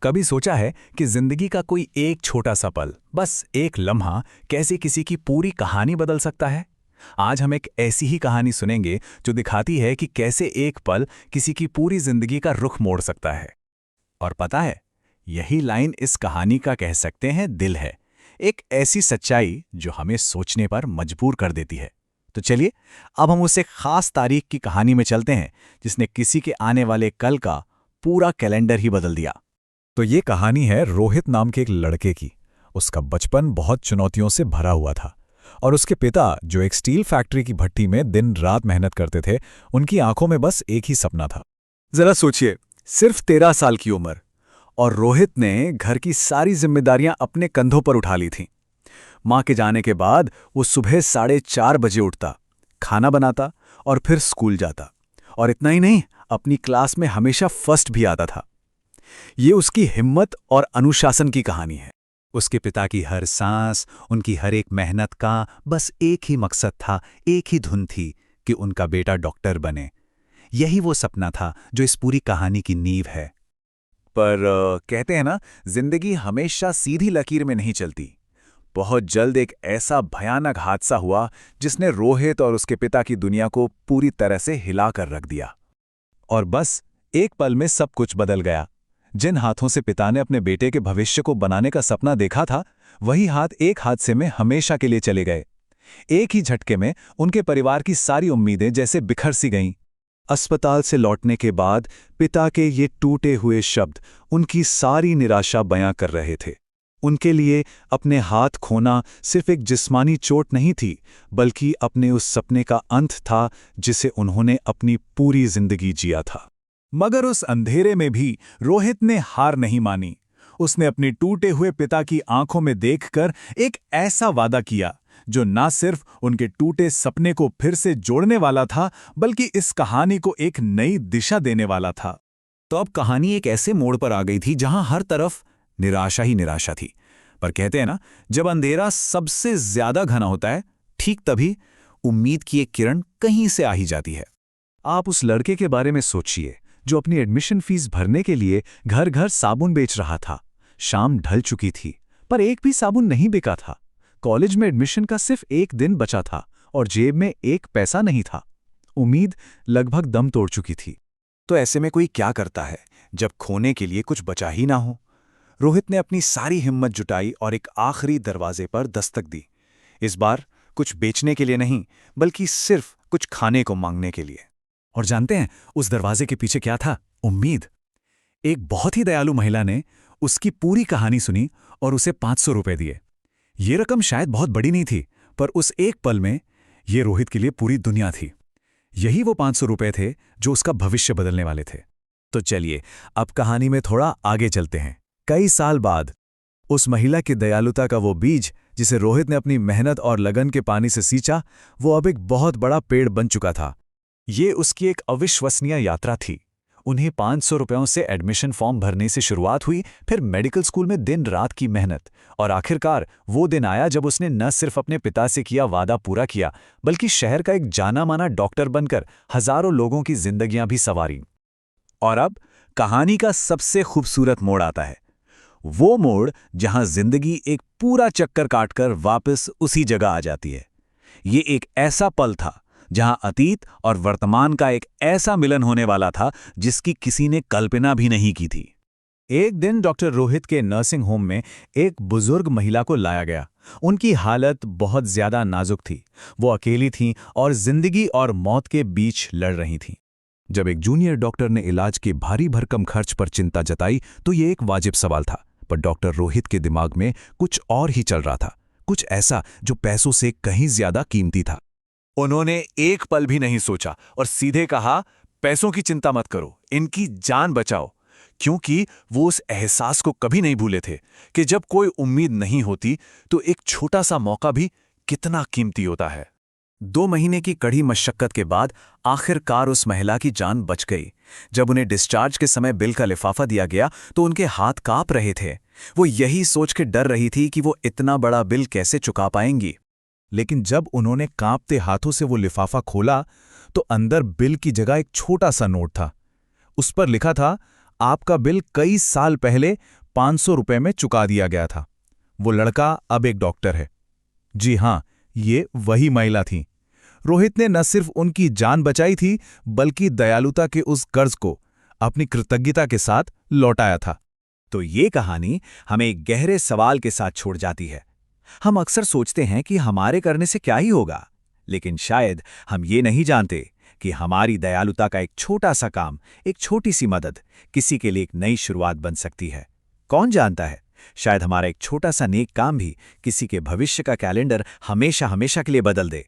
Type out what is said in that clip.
कभी सोचा है कि जिंदगी का कोई एक छोटा सा पल, बस एक लम्हा, कैसे किसी की पूरी कहानी बदल सकता है? आज हम एक ऐसी ही कहानी सुनेंगे जो दिखाती है कि कैसे एक पल किसी की पूरी जिंदगी का रुख मोड़ सकता है। और पता है, यही लाइन इस कहानी का कह सकते हैं दिल है। एक ऐसी सच्चाई जो हमें सोचने पर मजबूर कर देती है। तो चलिए, अब हम उस एक खास तारीख की कहानी में चलते हैं जिसने किसी के आने वाले कल का पूरा कैलेंडर ही बदल दिया। तो ये कहानी है रोहित नाम के एक लड़के की। उसका बचपन बहुत चुनौतियों से भरा हुआ था और उसके पिता, जो एक स्टील फैक्ट्री की भट्टी में दिन रात मेहनत करते थे, उनकी आंखों में बस एक ही सपना था। जरा सोचिए, सिर्फ 13 साल की उम्र, और रोहित ने घर की सारी जिम्मेदारियां अपने कंधों पर उठा ली थीं। मां के जाने के बाद वो सुबह 4:30 बजे उठता, खाना बनाता और फिर स्कूल जाता। और इतना ही नहीं, अपनी क्लास में हमेशा फर्स्ट भी आता था। ये उसकी हिम्मत और अनुशासन की कहानी है। उसके पिता की हर सांस, उनकी हर एक मेहनत का बस एक ही मकसद था, एक ही धुन थी कि उनका बेटा डॉक्टर बने। यही वो सपना था जो इस पूरी कहानी की नींव है। पर कहते हैं ना, जिंदगी हमेशा सीधी लकीर में नहीं चलती। बहुत जल्द एक ऐसा भयानक हादसा हुआ जिसने रोहित और उसके पिता की दुनिया को पूरी तरह से हिला कर रख दिया। और बस एक पल में सब कुछ बदल गया। जिन हाथों से पिता ने अपने बेटे के भविष्य को बनाने का सपना देखा था, वही हाथ एक हादसे में हमेशा के लिए चले गए। एक ही झटके में उनके परिवार की सारी उम्मीदें जैसे बिखर सी गईं। अस्पताल से लौटने के बाद पिता के ये टूटे हुए शब्द उनकी सारी निराशा बयां कर रहे थे। उनके लिए अपने हाथ खोना सिर्फ एक जिस्मानी चोट नहीं थी, बल्कि अपने उस सपने का अंत था जिसे उन्होंने अपनी पूरी जिंदगी जिया था। मगर उस अंधेरे में भी रोहित ने हार नहीं मानी। उसने अपने टूटे हुए पिता की आंखों में देखकर एक ऐसा वादा किया जो न सिर्फ उनके टूटे सपने को फिर से जोड़ने वाला था, बल्कि इस कहानी को एक नई दिशा देने वाला था। तो अब कहानी एक ऐसे मोड़ पर आ गई थी जहां हर तरफ निराशा ही निराशा थी। पर कहते हैं ना, जब अंधेरा सबसे ज्यादा घना होता है, ठीक तभी उम्मीद की एक किरण कहीं से आ ही जाती है। आप उस लड़के के बारे में सोचिए जो अपनी एडमिशन फीस भरने के लिए घर घर साबुन बेच रहा था। शाम ढल चुकी थी, पर एक भी साबुन नहीं बिका था। कॉलेज में एडमिशन का सिर्फ एक दिन बचा था और जेब में एक पैसा नहीं था। उम्मीद लगभग दम तोड़ चुकी थी। तो ऐसे में कोई क्या करता है जब खोने के लिए कुछ बचा ही ना हो? रोहित ने अपनी सारी हिम्मत जुटाई और एक आखिरी दरवाजे पर दस्तक दी। इस बार कुछ बेचने के लिए नहीं, बल्कि सिर्फ कुछ खाने को मांगने के लिए। और जानते हैं उस दरवाजे के पीछे क्या था? उम्मीद। एक बहुत ही दयालु महिला ने उसकी पूरी कहानी सुनी और उसे 500 रुपए दिए। ये रकम शायद बहुत बड़ी नहीं थी, पर उस एक पल में ये रोहित के लिए पूरी दुनिया थी। यही वो 500 रुपए थे जो उसका भविष्य बदलने वाले थे। तो चलिए, अब कहानी में थोड़ा आगे चलते हैं। कई साल बाद उस महिला की दयालुता का वो बीज जिसे रोहित ने अपनी मेहनत और लगन के पानी से सींचा, वो अब एक बहुत बड़ा पेड़ बन चुका था। ये उसकी एक अविश्वसनीय यात्रा थी। उन्हें 500 रुपयों से एडमिशन फॉर्म भरने से शुरुआत हुई, फिर मेडिकल स्कूल में दिन रात की मेहनत, और आखिरकार वो दिन आया जब उसने न सिर्फ अपने पिता से किया वादा पूरा किया, बल्कि शहर का एक जाना माना डॉक्टर बनकर हजारों लोगों की जिंदगियां भी संवारी। और अब कहानी का सबसे खूबसूरत मोड़ आता है। वो मोड़ जहां जिंदगी एक पूरा चक्कर काटकर वापस उसी जगह आ जाती है। ये एक ऐसा पल था जहां अतीत और वर्तमान का एक ऐसा मिलन होने वाला था जिसकी किसी ने कल्पना भी नहीं की थी। एक दिन डॉक्टर रोहित के नर्सिंग होम में एक बुजुर्ग महिला को लाया गया। उनकी हालत बहुत ज्यादा नाजुक थी। वो अकेली थीं और जिंदगी और मौत के बीच लड़ रही थीं। जब एक जूनियर डॉक्टर ने इलाज के भारी भरकम खर्च पर चिंता जताई, तो ये एक वाजिब सवाल था। पर डॉक्टर रोहित के दिमाग में कुछ और ही चल रहा था, कुछ ऐसा जो पैसों से कहीं ज्यादा कीमती था। उन्होंने एक पल भी नहीं सोचा और सीधे कहा, पैसों की चिंता मत करो, इनकी जान बचाओ। क्योंकि वो उस एहसास को कभी नहीं भूले थे कि जब कोई उम्मीद नहीं होती तो एक छोटा सा मौका भी कितना कीमती होता है। 2 महीने की कड़ी मशक्कत के बाद आखिरकार उस महिला की जान बच गई। जब उन्हें डिस्चार्ज के समय बिल का लिफाफा दिया गया तो उनके हाथ कांप रहे थे। वो यही सोच के डर रही थी कि वो इतना बड़ा बिल कैसे चुका पाएंगी। लेकिन जब उन्होंने कांपते हाथों से वो लिफाफा खोला, तो अंदर बिल की जगह एक छोटा सा नोट था। उस पर लिखा था, आपका बिल कई साल पहले 500 रुपए में चुका दिया गया था। वो लड़का अब एक डॉक्टर है। जी हाँ, ये वही महिला थी। रोहित ने न सिर्फ उनकी जान बचाई थी, बल्कि दयालुता के उस कर्ज को अपनी कृतज्ञता के साथ लौटाया था। तो ये कहानी हमें एक गहरे सवाल के साथ छोड़ जाती है। हम अक्सर सोचते हैं कि हमारे करने से क्या ही होगा, लेकिन शायद हम ये नहीं जानते कि हमारी दयालुता का एक छोटा सा काम, एक छोटी सी मदद किसी के लिए एक नई शुरुआत बन सकती है। कौन जानता है, शायद हमारा एक छोटा सा नेक काम भी किसी के भविष्य का कैलेंडर हमेशा हमेशा के लिए बदल दे।